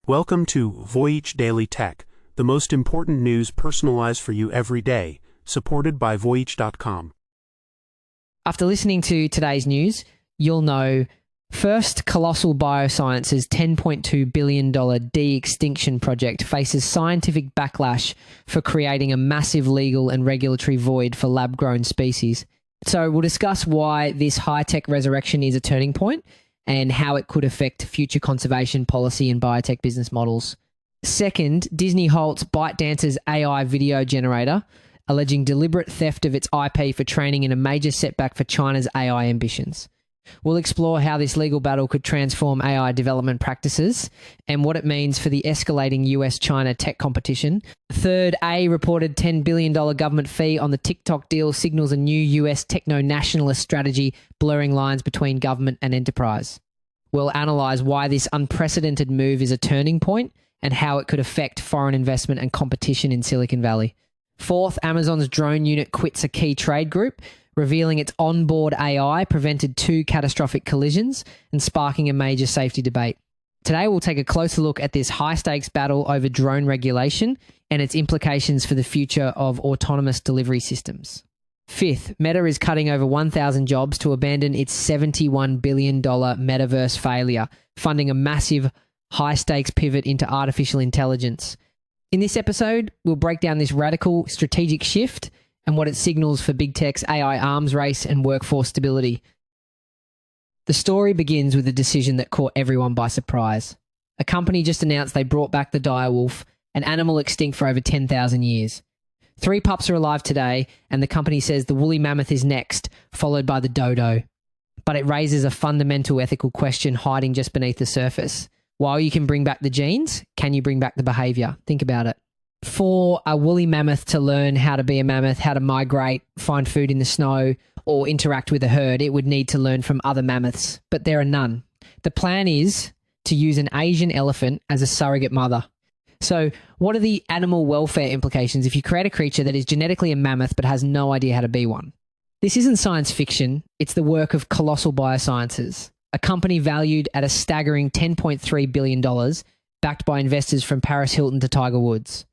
Welcome to Voyage Daily Tech, the most important news personalized for you every day, supported by Voyage.com. After listening to today's news, you'll know first, Colossal Biosciences' $10.2 billion De-Extinction project faces scientific backlash for creating a massive legal and regulatory void for lab-grown species. So we'll discuss why this high-tech resurrection is a turning point and how it could affect future conservation policy and biotech business models. Second, Disney halts ByteDance's AI video generator, alleging deliberate theft of its IP for training in a major setback for China's AI ambitions. We'll explore how this legal battle could transform AI development practices and what it means for the escalating US-China tech competition. Third, A reported $10 billion government fee on the TikTok deal signals a new US techno-nationalist strategy blurring lines between government and enterprise. We'll analyse why this unprecedented move is a turning point and how it could affect foreign investment and competition in Silicon Valley. Fourth, Amazon's drone unit quits a key trade group, revealing its onboard AI prevented 2 catastrophic collisions and sparking a major safety debate. Today, we'll take a closer look at this high-stakes battle over drone regulation and its implications for the future of autonomous delivery systems. Fifth, Meta is cutting over 1,000 jobs to abandon its $71 billion metaverse failure, funding a massive high-stakes pivot into artificial intelligence. In this episode, we'll break down this radical strategic shift and what it signals for big tech's AI arms race and workforce stability. The story begins with a decision that caught everyone by surprise. A company just announced they brought back the direwolf, an animal extinct for over 10,000 years. 3 pups are alive today, and the company says the woolly mammoth is next, followed by the dodo. But it raises a fundamental ethical question hiding just beneath the surface. While you can bring back the genes, can you bring back the behavior? Think about it. For a woolly mammoth to learn how to be a mammoth, how to migrate, find food in the snow, or interact with a herd, it would need to learn from other mammoths, but there are none. The plan is to use an Asian elephant as a surrogate mother. So what are the animal welfare implications if you create a creature that is genetically a mammoth but has no idea how to be one? This isn't science fiction, it's the work of Colossal Biosciences, a company valued at a staggering $10.3 billion, backed by investors from Paris Hilton to Tiger Woods.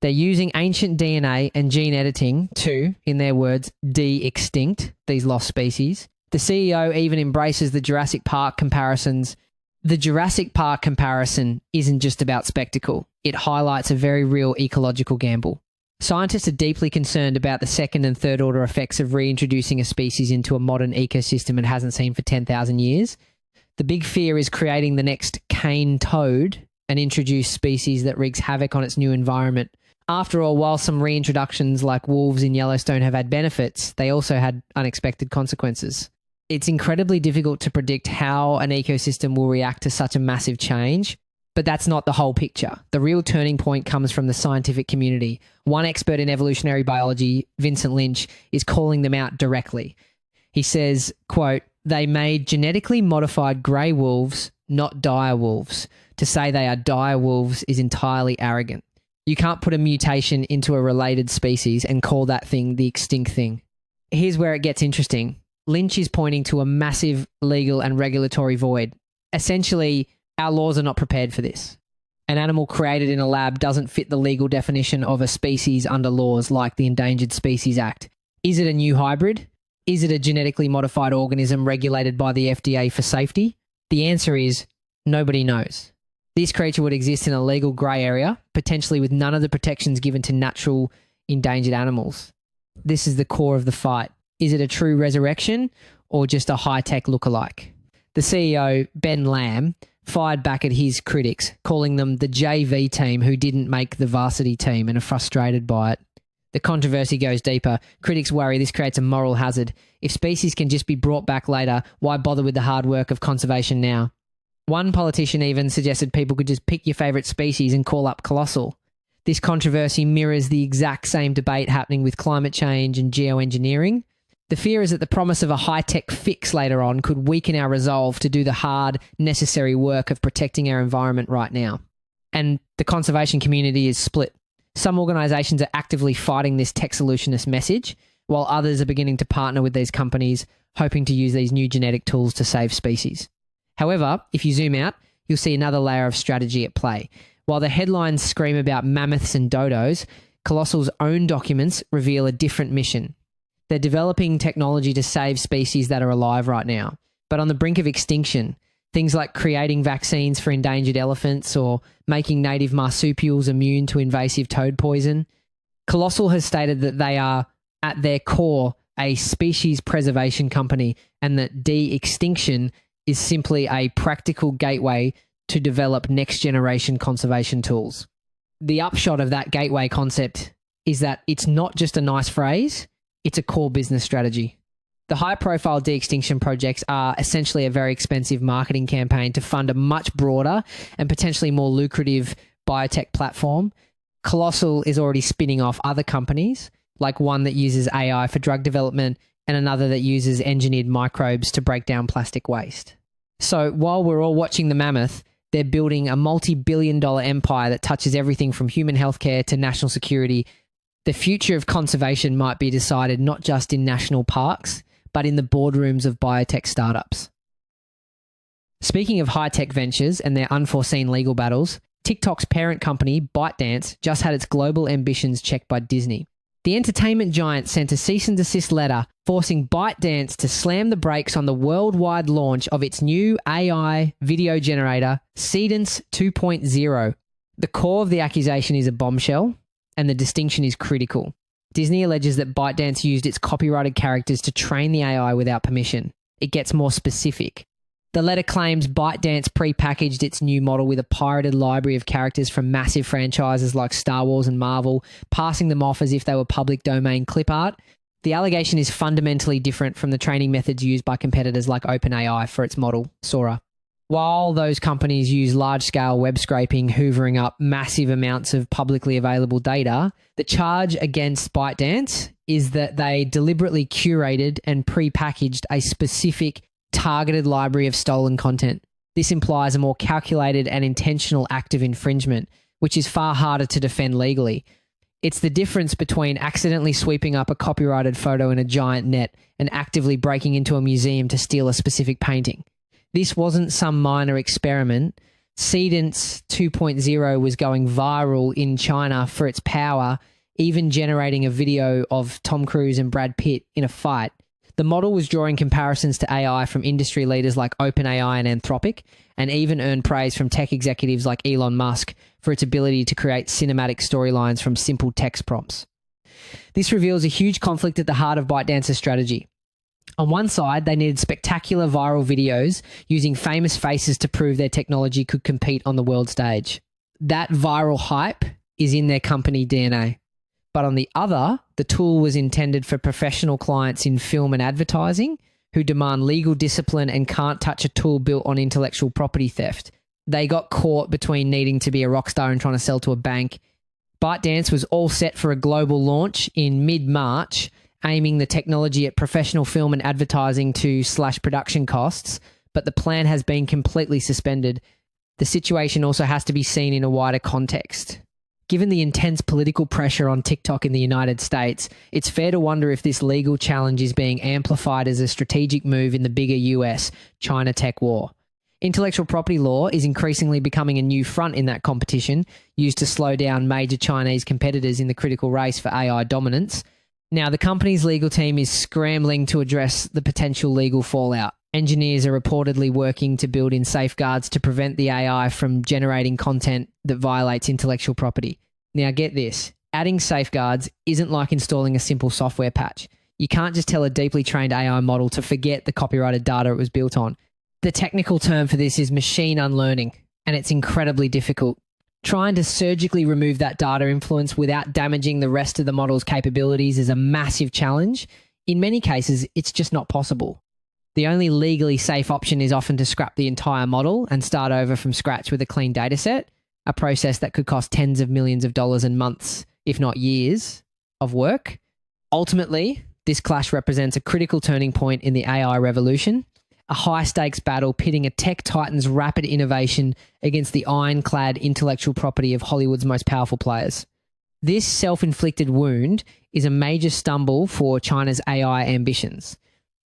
They're using ancient DNA and gene editing to, in their words, de-extinct these lost species. The CEO even embraces the Jurassic Park comparisons. The Jurassic Park comparison isn't just about spectacle. It highlights a very real ecological gamble. Scientists are deeply concerned about the second and third order effects of reintroducing a species into a modern ecosystem it hasn't seen for 10,000 years. The big fear is creating the next cane toad, an introduced species that wreaks havoc on its new environment. After all, while some reintroductions like wolves in Yellowstone have had benefits, they also had unexpected consequences. It's incredibly difficult to predict how an ecosystem will react to such a massive change, but that's not the whole picture. The real turning point comes from the scientific community. One expert in evolutionary biology, Vincent Lynch, is calling them out directly. He says, quote, "They made genetically modified grey wolves, not dire wolves. To say they are dire wolves is entirely arrogant. You can't put a mutation into a related species and call that thing the extinct thing." Here's where it gets interesting. Lynch is pointing to a massive legal and regulatory void. Essentially, our laws are not prepared for this. An animal created in a lab doesn't fit the legal definition of a species under laws like the Endangered Species Act. Is it a new hybrid? Is it a genetically modified organism regulated by the FDA for safety? The answer is nobody knows. This creature would exist in a legal grey area, potentially with none of the protections given to natural endangered animals. This is the core of the fight. Is it a true resurrection or just a high-tech lookalike? The CEO, Ben Lamb, fired back at his critics, calling them the JV team who didn't make the varsity team and are frustrated by it. The controversy goes deeper. Critics worry this creates a moral hazard. If species can just be brought back later, why bother with the hard work of conservation now? One politician even suggested people could just pick your favourite species and call up Colossal. This controversy mirrors the exact same debate happening with climate change and geoengineering. The fear is that the promise of a high-tech fix later on could weaken our resolve to do the hard, necessary work of protecting our environment right now. And the conservation community is split. Some organisations are actively fighting this tech solutionist message, while others are beginning to partner with these companies, hoping to use these new genetic tools to save species. However, if you zoom out, you'll see another layer of strategy at play. While the headlines scream about mammoths and dodos, Colossal's own documents reveal a different mission. They're developing technology to save species that are alive right now, but on the brink of extinction. Things like creating vaccines for endangered elephants or making native marsupials immune to invasive toad poison. Colossal has stated that they are, at their core, a species preservation company, and that De-Extinction is simply a practical gateway to develop next-generation conservation tools. The upshot of that gateway concept is that it's not just a nice phrase, it's a core business strategy. The high-profile de-extinction projects are essentially a very expensive marketing campaign to fund a much broader and potentially more lucrative biotech platform. Colossal is already spinning off other companies, like one that uses AI for drug development and another that uses engineered microbes to break down plastic waste. So while we're all watching the mammoth, they're building a multi-billion-dollar empire that touches everything from human healthcare to national security. The future of conservation might be decided not just in national parks, but in the boardrooms of biotech startups. Speaking of high-tech ventures and their unforeseen legal battles, TikTok's parent company, ByteDance, just had its global ambitions checked by Disney. The entertainment giant sent a cease and desist letter forcing ByteDance to slam the brakes on the worldwide launch of its new AI video generator, Seedance 2.0. The core of the accusation is a bombshell, and the distinction is critical. Disney alleges that ByteDance used its copyrighted characters to train the AI without permission. It gets more specific. The letter claims ByteDance pre-packaged its new model with a pirated library of characters from massive franchises like Star Wars and Marvel, passing them off as if they were public domain clip art. The allegation is fundamentally different from the training methods used by competitors like OpenAI for its model, Sora. While those companies use large-scale web scraping, hoovering up massive amounts of publicly available data, the charge against ByteDance is that they deliberately curated and pre-packaged a specific targeted library of stolen content. This implies a more calculated and intentional act of infringement, which is far harder to defend legally. It's the difference between accidentally sweeping up a copyrighted photo in a giant net and actively breaking into a museum to steal a specific painting. This wasn't some minor experiment. Seedance 2.0 was going viral in China for its power, even generating a video of Tom Cruise and Brad Pitt in a fight. The model was drawing comparisons to AI from industry leaders like OpenAI and Anthropic, and even earned praise from tech executives like Elon Musk for its ability to create cinematic storylines from simple text prompts. This reveals a huge conflict at the heart of ByteDance's strategy. On one side, they needed spectacular viral videos using famous faces to prove their technology could compete on the world stage. That viral hype is in their company DNA. But on the other, the tool was intended for professional clients in film and advertising who demand legal discipline and can't touch a tool built on intellectual property theft. They got caught between needing to be a rock star and trying to sell to a bank. ByteDance was all set for a global launch in mid-March, aiming the technology at professional film and advertising to slash production costs, but the plan has been completely suspended. The situation also has to be seen in a wider context. Given the intense political pressure on TikTok in the United States, it's fair to wonder if this legal challenge is being amplified as a strategic move in the bigger US-China tech war. Intellectual property law is increasingly becoming a new front in that competition, used to slow down major Chinese competitors in the critical race for AI dominance. Now, the company's legal team is scrambling to address the potential legal fallout. Engineers are reportedly working to build in safeguards to prevent the AI from generating content that violates intellectual property. Now, get this. Adding safeguards isn't like installing a simple software patch. You can't just tell a deeply trained AI model to forget the copyrighted data it was built on. The technical term for this is machine unlearning, and it's incredibly difficult. Trying to surgically remove that data influence without damaging the rest of the model's capabilities is a massive challenge. In many cases, it's just not possible. The only legally safe option is often to scrap the entire model and start over from scratch with a clean dataset, a process that could cost tens of millions of dollars and months, if not years, of work. Ultimately, this clash represents a critical turning point in the AI revolution, a high-stakes battle pitting a tech titan's rapid innovation against the ironclad intellectual property of Hollywood's most powerful players. This self-inflicted wound is a major stumble for China's AI ambitions.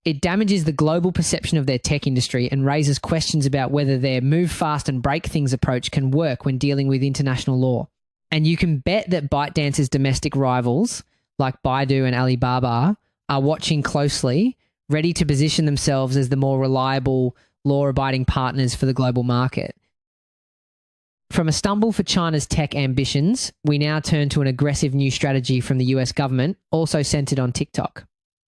It damages the global perception of their tech industry and raises questions about whether their move fast and break things approach can work when dealing with international law. And you can bet that ByteDance's domestic rivals, like Baidu and Alibaba, are watching closely, ready to position themselves as the more reliable, law-abiding partners for the global market. From a stumble for China's tech ambitions, we now turn to an aggressive new strategy from the US government, also centered on TikTok.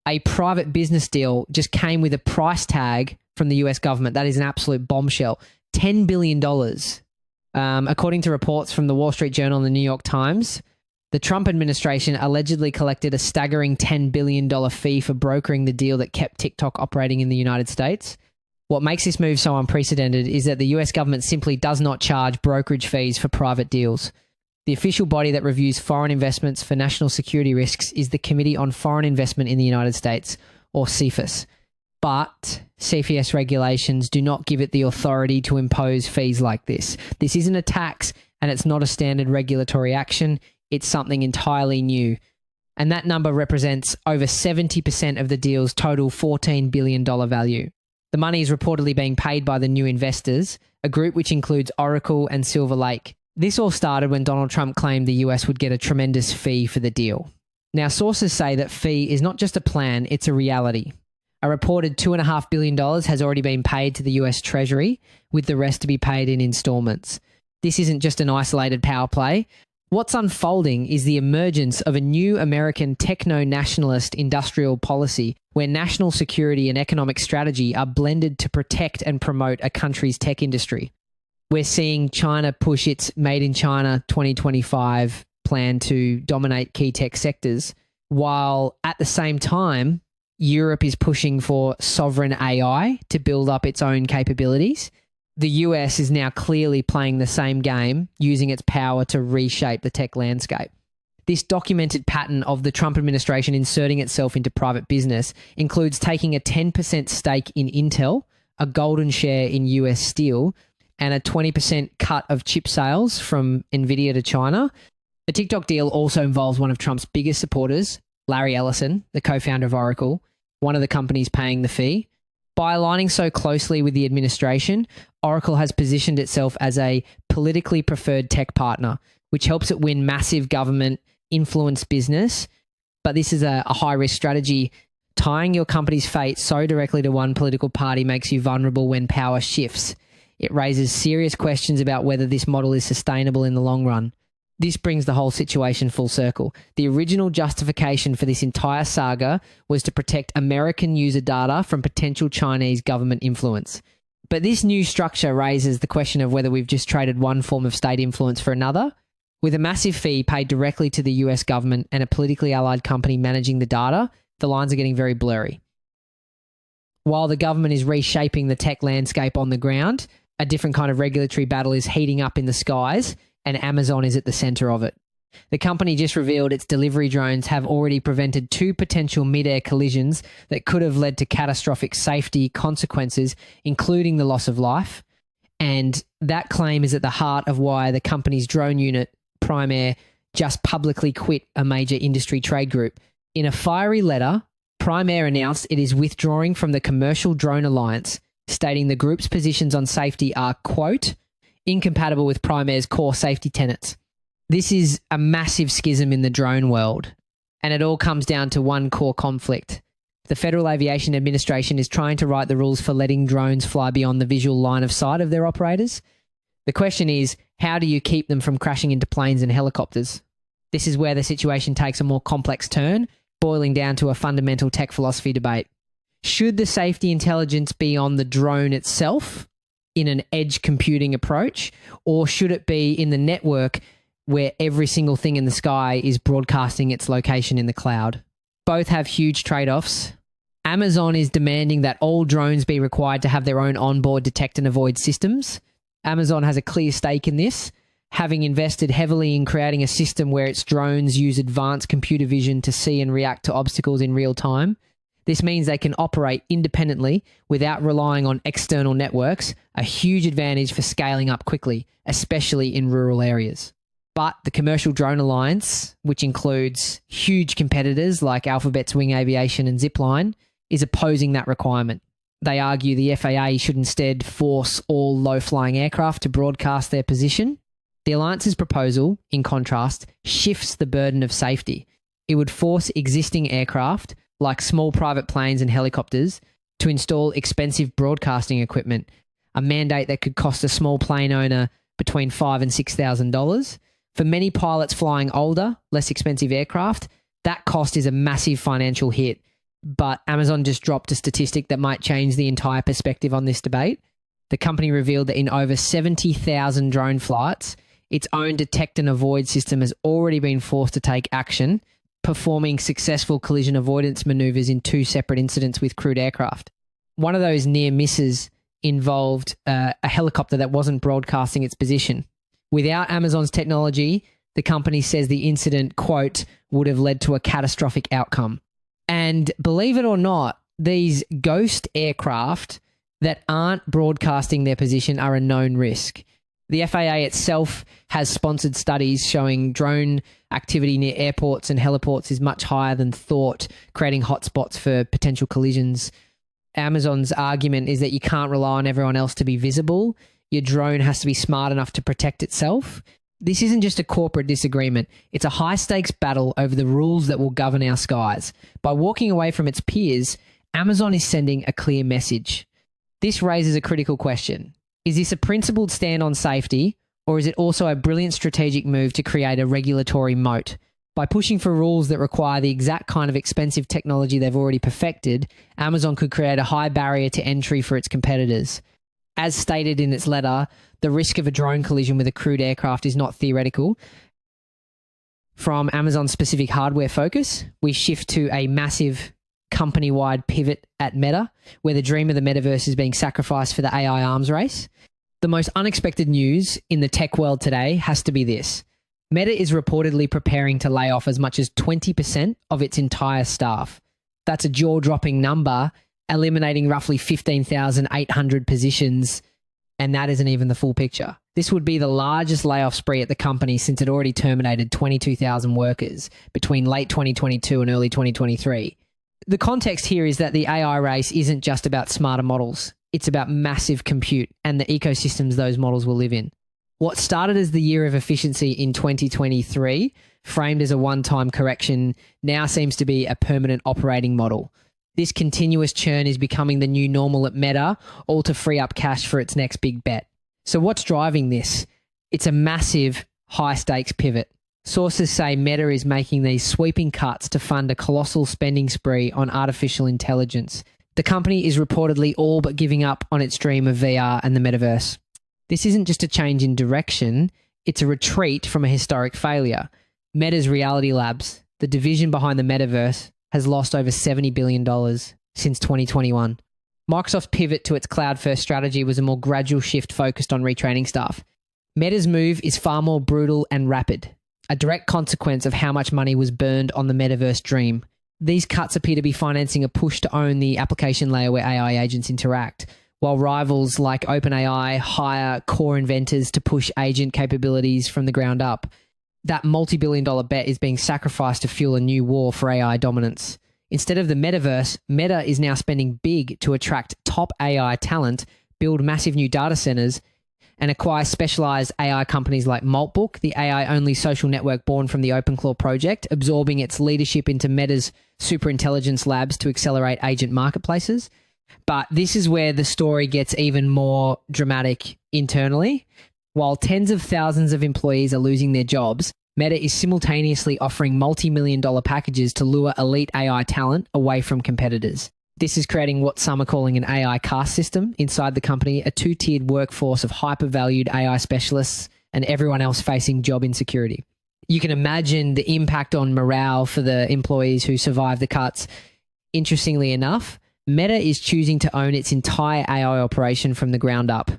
A private business deal just came with a price tag from the US government. That is an absolute bombshell. $10 billion. According to reports from the Wall Street Journal and the New York Times, the Trump administration allegedly collected a staggering $10 billion fee for brokering the deal that kept TikTok operating in the United States. What makes this move so unprecedented is that the US government simply does not charge brokerage fees for private deals. The official body that reviews foreign investments for national security risks is the Committee on Foreign Investment in the United States, or CFIUS. But CFIUS regulations do not give it the authority to impose fees like this. This isn't a tax, and it's not a standard regulatory action. It's something entirely new. And that number represents over 70% of the deal's total $14 billion value. The money is reportedly being paid by the new investors, a group which includes Oracle and Silver Lake. This all started when Donald Trump claimed the US would get a tremendous fee for the deal. Now, sources say that fee is not just a plan, it's a reality. A reported $2.5 billion has already been paid to the US Treasury, with the rest to be paid in installments. This isn't just an isolated power play. What's unfolding is the emergence of a new American techno-nationalist industrial policy where national security and economic strategy are blended to protect and promote a country's tech industry. We're seeing China push its Made in China 2025 plan to dominate key tech sectors, while at the same time, Europe is pushing for sovereign AI to build up its own capabilities. The US is now clearly playing the same game, using its power to reshape the tech landscape. This documented pattern of the Trump administration inserting itself into private business includes taking a 10% stake in Intel, a golden share in US Steel, and a 20% cut of chip sales from Nvidia to China. The TikTok deal also involves one of Trump's biggest supporters, Larry Ellison, the co-founder of Oracle, one of the companies paying the fee. By aligning so closely with the administration, Oracle has positioned itself as a politically preferred tech partner, which helps it win massive government influence business. But this is a high-risk strategy. Tying your company's fate so directly to one political party makes you vulnerable when power shifts. It raises serious questions about whether this model is sustainable in the long run. This brings the whole situation full circle. The original justification for this entire saga was to protect American user data from potential Chinese government influence. But this new structure raises the question of whether we've just traded one form of state influence for another. With a massive fee paid directly to the US government and a politically allied company managing the data, the lines are getting very blurry. While the government is reshaping the tech landscape on the ground, a different kind of regulatory battle is heating up in the skies, and Amazon is at the center of it. The company just revealed its delivery drones have already prevented 2 potential mid-air collisions that could have led to catastrophic safety consequences, including the loss of life. And that claim is at the heart of why the company's drone unit, Prime Air, just publicly quit a major industry trade group. In a fiery letter, Prime Air announced it is withdrawing from the Commercial Drone Alliance, stating the group's positions on safety are, quote, incompatible with Prime Air's core safety tenets. This is a massive schism in the drone world, and it all comes down to one core conflict. The Federal Aviation Administration is trying to write the rules for letting drones fly beyond the visual line of sight of their operators. The question is, how do you keep them from crashing into planes and helicopters? This is where the situation takes a more complex turn, boiling down to a fundamental tech philosophy debate. Should the safety intelligence be on the drone itself, in an edge computing approach, or should it be in the network where every single thing in the sky is broadcasting its location in the cloud? Both have huge trade-offs. Amazon is demanding that all drones be required to have their own onboard detect and avoid systems. Amazon has a clear stake in this, having invested heavily in creating a system where its drones use advanced computer vision to see and react to obstacles in real time. This means they can operate independently without relying on external networks, a huge advantage for scaling up quickly, especially in rural areas. But the Commercial Drone Alliance, which includes huge competitors like Alphabet's Wing Aviation and Zipline, is opposing that requirement. They argue the FAA should instead force all low-flying aircraft to broadcast their position. The Alliance's proposal, in contrast, shifts the burden of safety. It would force existing aircraft, like small private planes and helicopters, to install expensive broadcasting equipment, a mandate that could cost a small plane owner between $5,000 and $6,000. For many pilots flying older, less expensive aircraft, that cost is a massive financial hit. But Amazon just dropped a statistic that might change the entire perspective on this debate. The company revealed that in over 70,000 drone flights, its own detect and avoid system has already been forced to take action, performing successful collision avoidance maneuvers in 2 separate incidents with crewed aircraft. One of those near misses involved a helicopter that wasn't broadcasting its position. Without Amazon's technology, the company says the incident, quote, would have led to a catastrophic outcome. And believe it or not, these ghost aircraft that aren't broadcasting their position are a known risk. The FAA itself has sponsored studies showing drone activity near airports and heliports is much higher than thought, creating hotspots for potential collisions. Amazon's argument is that you can't rely on everyone else to be visible. Your drone has to be smart enough to protect itself. This isn't just a corporate disagreement. It's a high-stakes battle over the rules that will govern our skies. By walking away from its peers, Amazon is sending a clear message. This raises a critical question. Is this a principled stand on safety, or is it also a brilliant strategic move to create a regulatory moat? By pushing for rules that require the exact kind of expensive technology they've already perfected, Amazon could create a high barrier to entry for its competitors. As stated in its letter, the risk of a drone collision with a crewed aircraft is not theoretical. From Amazon's specific hardware focus, we shift to a massive company-wide pivot at Meta, where the dream of the metaverse is being sacrificed for the AI arms race. The most unexpected news in the tech world today has to be this. Meta is reportedly preparing to lay off as much as 20% of its entire staff. That's a jaw-dropping number, eliminating roughly 15,800 positions, and that isn't even the full picture. This would be the largest layoff spree at the company since it already terminated 22,000 workers between late 2022 and early 2023. The context here is that the AI race isn't just about smarter models. It's about massive compute and the ecosystems those models will live in. What started as the year of efficiency in 2023, framed as a one-time correction, now seems to be a permanent operating model. This continuous churn is becoming the new normal at Meta, all to free up cash for its next big bet. So what's driving this? It's a massive, high-stakes pivot. Sources say Meta is making these sweeping cuts to fund a colossal spending spree on artificial intelligence. The company is reportedly all but giving up on its dream of VR and the metaverse. This isn't just a change in direction, it's a retreat from a historic failure. Meta's Reality Labs, the division behind the metaverse, has lost over $70 billion since 2021. Microsoft's pivot to its cloud-first strategy was a more gradual shift focused on retraining staff. Meta's move is far more brutal and rapid, a direct consequence of how much money was burned on the metaverse dream. These cuts appear to be financing a push to own the application layer where AI agents interact, while rivals like OpenAI hire core inventors to push agent capabilities from the ground up. That multi-billion-dollar bet is being sacrificed to fuel a new war for AI dominance. Instead of the metaverse, Meta is now spending big to attract top AI talent, build massive new data centers, and acquire specialized AI companies like Maltbook, the AI-only social network born from the OpenClaw project, absorbing its leadership into Meta's superintelligence labs to accelerate agent marketplaces. But this is where the story gets even more dramatic internally. While tens of thousands of employees are losing their jobs, Meta is simultaneously offering multi-million-dollar packages to lure elite AI talent away from competitors. This is creating what some are calling an AI caste system inside the company, a two-tiered workforce of hyper-valued AI specialists and everyone else facing job insecurity. You can imagine the impact on morale for the employees who survive the cuts. Interestingly enough, Meta is choosing to own its entire AI operation from the ground up.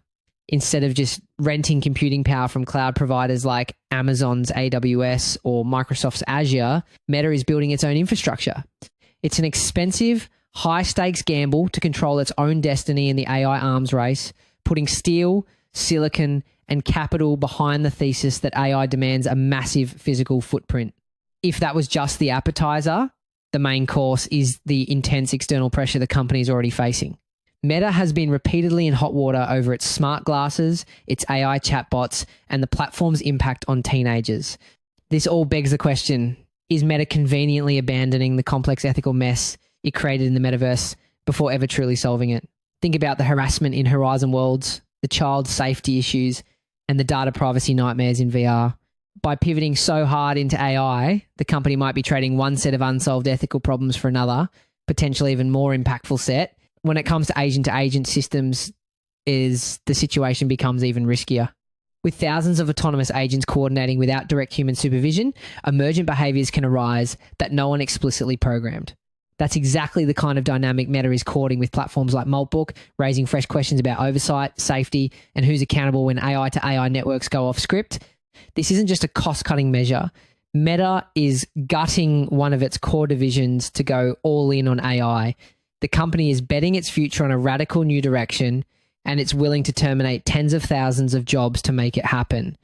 Instead of just renting computing power from cloud providers like Amazon's AWS or Microsoft's Azure, Meta is building its own infrastructure. It's an expensive, high-stakes gamble to control its own destiny in the AI arms race, putting steel, silicon, and capital behind the thesis that AI demands a massive physical footprint. If that was just the appetizer, the main course is the intense external pressure the company is already facing. Meta has been repeatedly in hot water over its smart glasses, its AI chatbots, and the platform's impact on teenagers. This all begs the question, is Meta conveniently abandoning the complex ethical mess it created in the metaverse before ever truly solving it? Think about the harassment in Horizon Worlds, the child safety issues, and the data privacy nightmares in VR. By pivoting so hard into AI, the company might be trading one set of unsolved ethical problems for another, potentially even more impactful set. When it comes to agent systems, the situation becomes even riskier. With thousands of autonomous agents coordinating without direct human supervision, emergent behaviors can arise that no one explicitly programmed. That's exactly the kind of dynamic Meta is courting with platforms like Maltbook, raising fresh questions about oversight, safety, and who's accountable when AI to AI networks go off script. This isn't just a cost-cutting measure. Meta is gutting one of its core divisions to go all in on AI. The company is betting its future on a radical new direction, and it's willing to terminate tens of thousands of jobs to make it happen.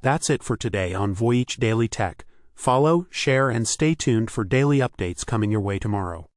That's it for today on Voyage Daily Tech. Follow, share, and stay tuned for daily updates coming your way tomorrow.